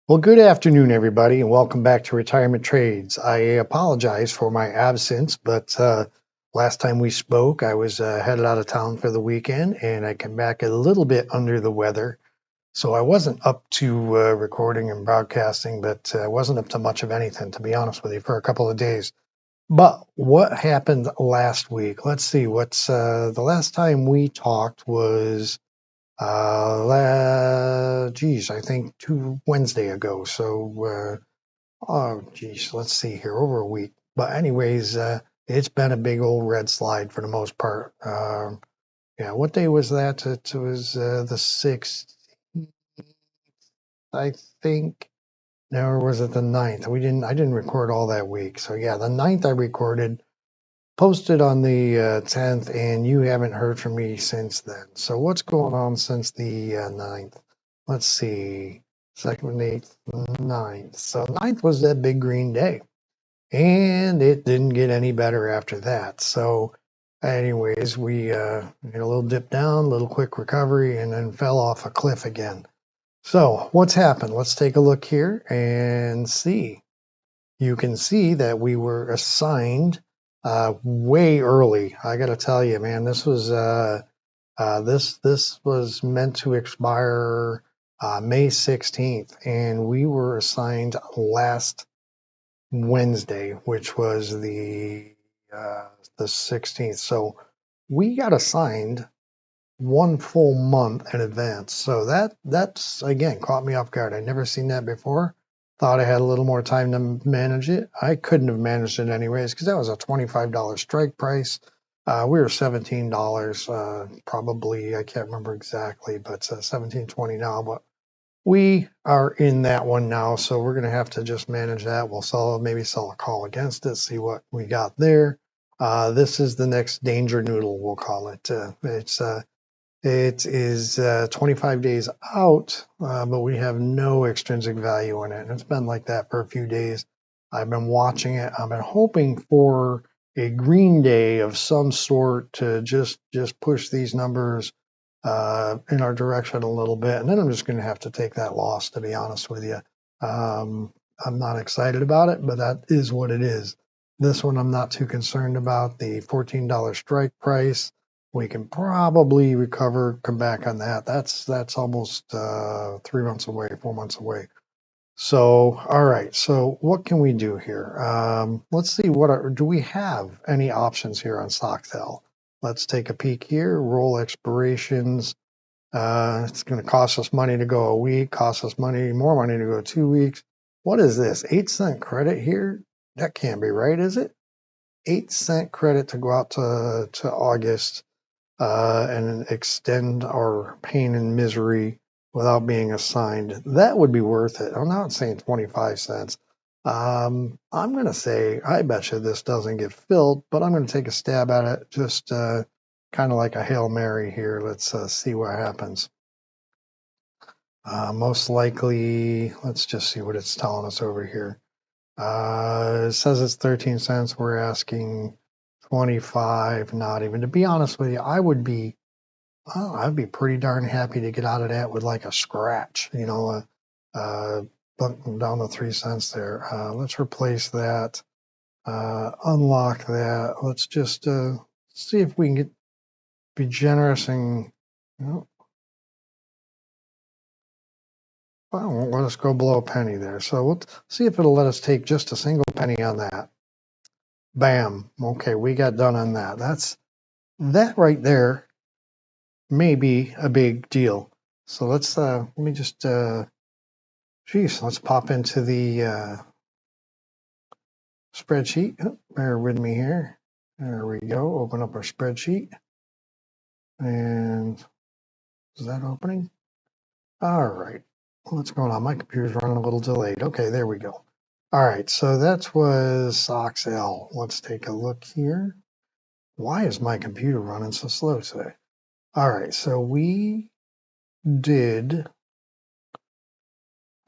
Well, good afternoon, everybody, and welcome back to Retirement Trades. I apologize for my absence, but last time we spoke, I was headed out of town for the weekend, and I came back a little bit under the weather. So I wasn't up to recording and broadcasting, but I wasn't up to much of anything, to be honest with you, for a couple of days. But what happened last week? Let's see. What's the last time we talked was geez, I think two Wednesday ago. So, oh, geez, let's see here, over a week. But anyways, it's been a big old red slide for the most part. Yeah, what day was that? It was the 6th, I think. No, or was it the 9th? I didn't record all that week. So yeah, the 9th I recorded, posted on the 10th, and you haven't heard from me since then. So what's going on since the 9th? Let's see. 2nd, 8th, 9th. So 9th was that big green day. And it didn't get any better after that. So anyways, we had a little dip down, a little quick recovery, and then fell off a cliff again. So what's happened? Let's take a look here and see. You can see that we were assigned way early. I got to tell you, man, this was this was meant to expire May 16th, and we were assigned last Wednesday, which was the 16th. So we got assigned one full month in advance. So that's again caught me off guard. I'd never seen that before. Thought I had a little more time to manage it. I couldn't have managed it anyways because that was a $25 strike price. We were $17, probably. I can't remember exactly, but $17.20 now. But we are in that one now, so we're going to have to just manage that. We'll maybe sell a call against it, see what we got there. This is the next danger noodle, we'll call it. It is 25 days out, but we have no extrinsic value in it. And it's been like that for a few days. I've been watching it. I've been hoping for a green day of some sort to just push these numbers in our direction a little bit. And then I'm just going to have to take that loss, to be honest with you. I'm not excited about it, but that is what it is. This one I'm not too concerned about. The $14 strike price, we can probably recover, come back on that. That's almost 3 months away, 4 months away. So, all right. So what can we do here? Let's see. Do we have any options here on Stocktel? Let's take a peek here. Roll expirations. It's going to cost us money to go a week, cost us more money to go 2 weeks. What is this? 8-cent credit here? That can't be right, is it? 8-cent credit to go out to August and extend our pain and misery without being assigned. That would be worth it. I'm not saying 25 cents. I'm going to say, I bet you this doesn't get filled, but I'm going to take a stab at it, just kind of like a Hail Mary here. Let's see what happens. Most likely, let's just see what it's telling us over here. It says it's 13 cents. We're asking 25, not even. To be honest with you, I'd be pretty darn happy to get out of that with like a scratch, down to 3 cents there. Let's replace that, unlock that. Let's just see if we can be generous and, well, it won't let us go below a penny there. So let's see if it'll let us take just a single penny on that. Bam. Okay, we got done on that. That right there may be a big deal. So let me just, let's pop into the spreadsheet. Oh, bear with me here. There we go. Open up our spreadsheet. And is that opening? All right. What's going on? My computer's running a little delayed. Okay, there we go. All right, so that was SOXL. Let's take a look here. Why is my computer running so slow today? All right, so we did,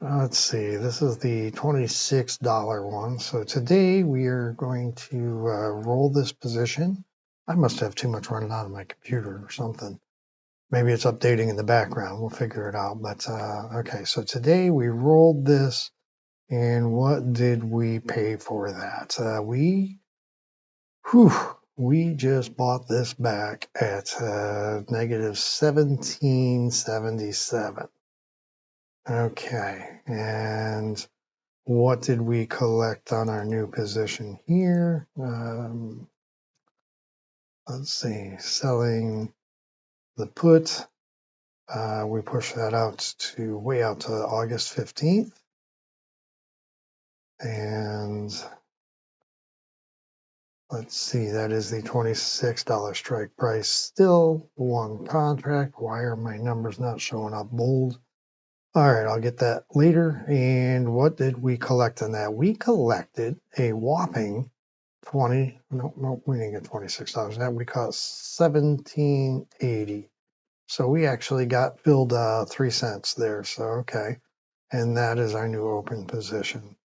let's see, this is the $26 one. So today we are going to roll this position. I must have too much running on my computer or something. Maybe it's updating in the background. We'll figure it out. But okay, so today we rolled this, and what did we pay for that? We just bought this back at negative 1777. Okay, and what did we collect on our new position here? Let's see, selling the put. We push that out to way out to August 15th. And let's see, that is the $26 strike price. Still one contract. Why are my numbers not showing up bold? All right, I'll get that later. And what did we collect on that? We collected a whopping 20. No, we didn't get $26. That we cost $17.80. So we actually got billed 3 cents there. So okay, and that is our new open position.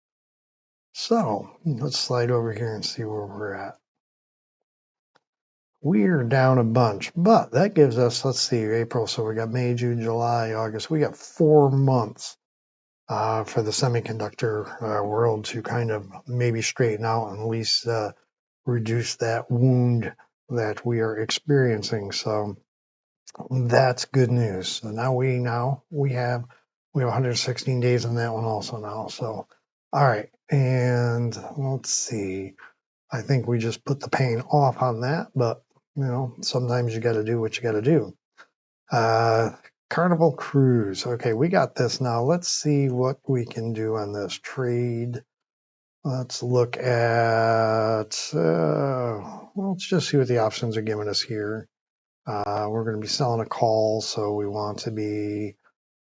So let's slide over here and see where we're at. We're down a bunch, but that gives us, let's see, April. So we got May, June, July, August. We got 4 months for the semiconductor world to kind of maybe straighten out and at least reduce that wound that we are experiencing. So that's good news. So we have 116 days on that one also now. So all right, and let's see. I think we just put the pain off on that, but sometimes you got to do what you got to do. Carnival Cruise. Okay, we got this now. Let's see what we can do on this trade. Let's look at, let's just see what the options are giving us here. We're going to be selling a call, so we want to be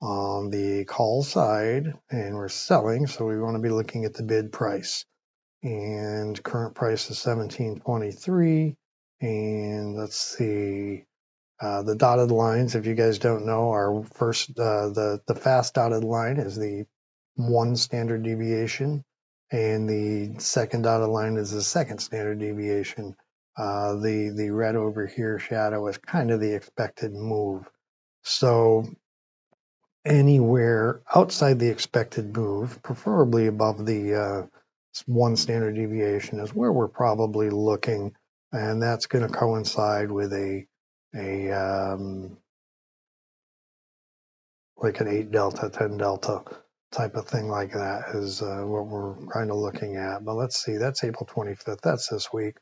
on the call side, and we're selling, so we want to be looking at the bid price. And current price is 17.23. And let's see, the dotted lines, if you guys don't know, are first, the fast dotted line is the 1 standard deviation, and the second dotted line is the second standard deviation. The red over here shadow is kind of the expected move. So anywhere outside the expected move, preferably above the 1 standard deviation, is where we're probably looking, and that's going to coincide with a like an 8 delta, 10 delta type of thing like that is what we're kind of looking at. But let's see, that's April 25th. That's this week.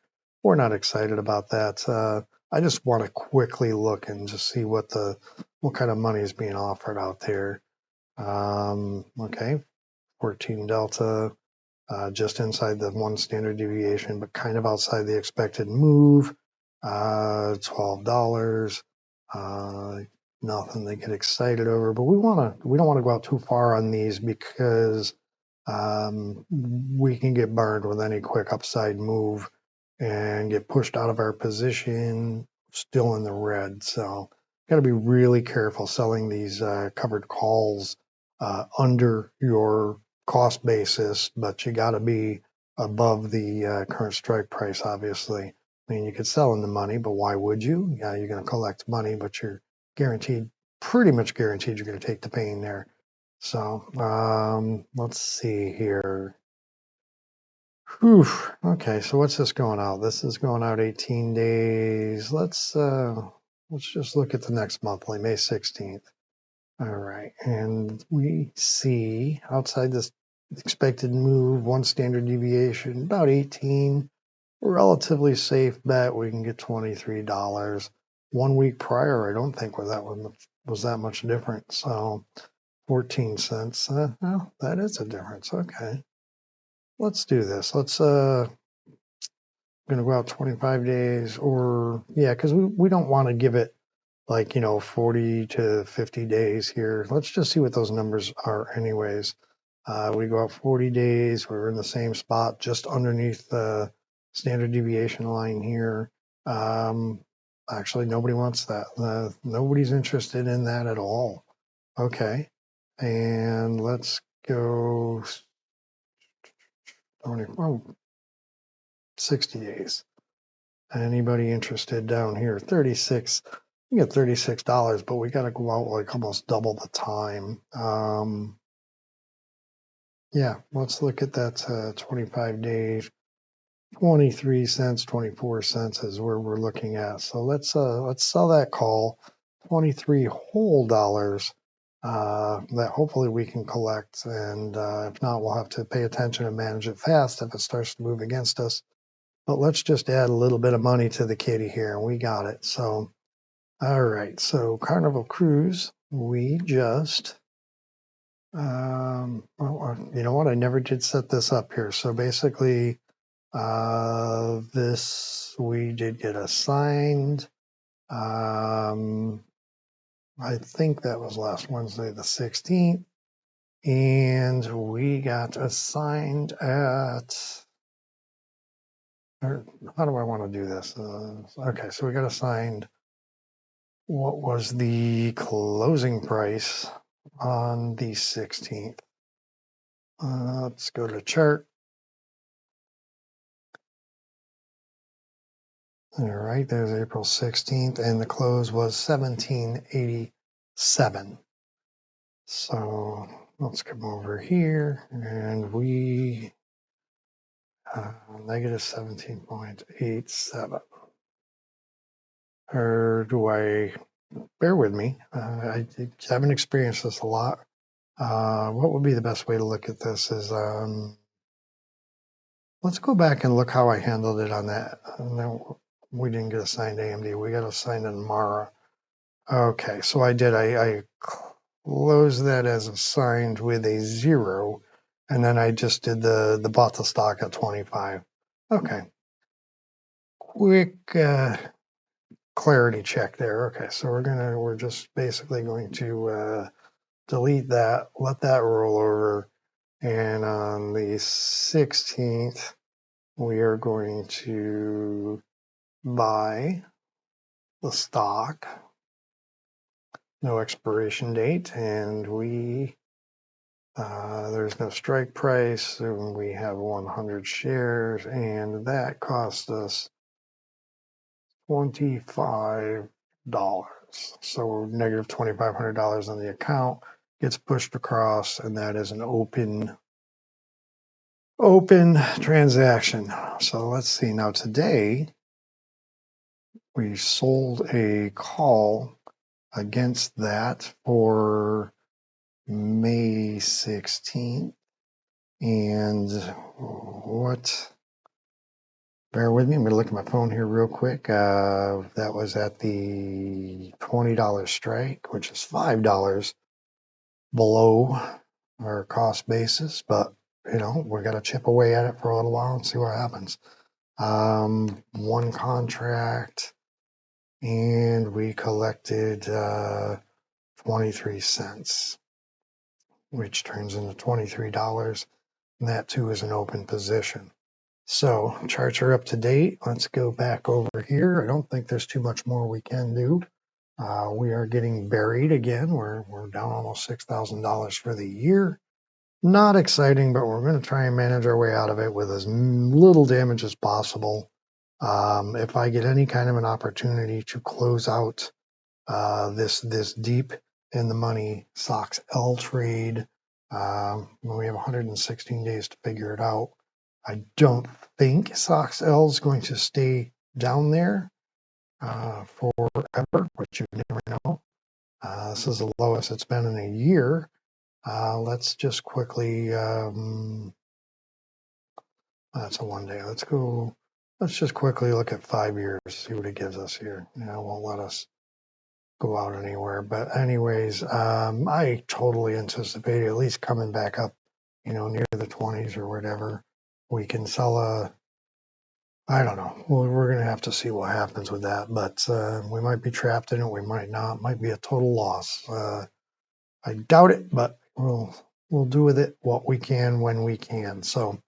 We're not excited about that. I just want to quickly look and just see what kind of money is being offered out there. Okay, 14 delta, just inside the 1 standard deviation, but kind of outside the expected move. $12. Nothing to get excited over, but we don't want to go out too far on these because we can get burned with any quick upside move and get pushed out of our position still in the red. So got to be really careful selling these covered calls under your cost basis, but you got to be above the current strike price, obviously. I mean, you could sell in the money, but why would you? Yeah, you're going to collect money, but you're pretty much guaranteed you're going to take the pain there. So let's see here. Whew. Okay, so what's this going out? This is going out 18 days. Let's just look at the next monthly, May 16th. All right, and we see outside this expected move, 1 standard deviation, about 18. Relatively safe bet. We can get $23. 1 week prior, I don't think was that much different. So 14 cents. Well, that is a difference. Okay. Let's do this. Let's going to go out 25 days or yeah, because we don't want to give it like 40 to 50 days here. Let's just see what those numbers are anyways. We go out 40 days, we're in the same spot just underneath the standard deviation line here. Actually, nobody wants that. Nobody's interested in that at all. Okay, and let's go 60 days. Anybody interested down here? 36. We get $36, but we got to go out like almost double the time. Yeah, let's look at that 25 days. 23 cents, 24 cents is where we're looking at. So let's sell that call, 23 whole dollars, that hopefully we can collect. And if not, we'll have to pay attention and manage it fast if it starts to move against us. But let's just add a little bit of money to the kitty here, and we got it. So, all right. So Carnival Cruise, we just, well, you know what? I never did set this up here. So basically, this we did get assigned. I think that was last Wednesday, the 16th, and we got assigned at. Or how do I want to do this? Okay, so we got assigned. What was the closing price on the 16th? Let's go to chart. All right, there's April 16th, and the close was 1787. So let's come over here, and we negative 17.87. Or do I bear with me? I haven't experienced this a lot. What would be the best way to look at this is let's go back and look how I handled it on that. No, we didn't get assigned AMD. We got assigned Mara. Okay, so I did. I closed that as assigned with a 0, and then I just did the bought the stock at 25. Okay, quick clarity check there. Okay, so we're just basically going to delete that, let that roll over, and on the 16th we are going to buy the stock, no expiration date, and there's no strike price, and we have 100 shares, and that cost us $25. So negative $2,500 on the account gets pushed across, and that is an open transaction. So let's see. Now today we sold a call against that for May 16th. And what, bear with me, I'm going to look at my phone here real quick. That was at the $20 strike, which is $5 below our cost basis, but we got to chip away at it for a little while and see what happens. One contract, and we collected 23 cents, which turns into $23, and that too is an open position. So charts are up to date. Let's go back over here. I don't think there's too much more we can do. We are getting buried again. We're down almost $6,000 for the year. Not exciting, but we're going to try and manage our way out of it with as little damage as possible. If I get any kind of an opportunity to close out this deep in the money SOX L trade, we have 116 days to figure it out. I don't think SOX L is going to stay down there forever, but you never know. This is the lowest it's been in a year. Let's just quickly, that's a 1 day. Let's just quickly look at 5 years, see what it gives us here. It won't let us go out anywhere. But anyways, I totally anticipate at least coming back up, near the 20s or whatever. We can sell I don't know. We're going to have to see what happens with that, but we might be trapped in it. We might not. Might be a total loss. I doubt it, but we'll do with it what we can when we can. So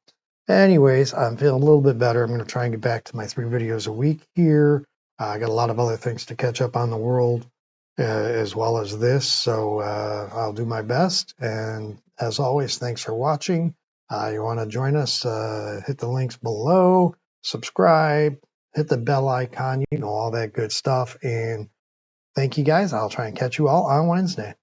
anyways, I'm feeling a little bit better. I'm going to try and get back to my 3 videos a week here. I got a lot of other things to catch up on the world as well as this. So I'll do my best. And as always, thanks for watching. You want to join us, hit the links below, subscribe, hit the bell icon, all that good stuff. And Thank you guys. I'll try and catch you all on Wednesday.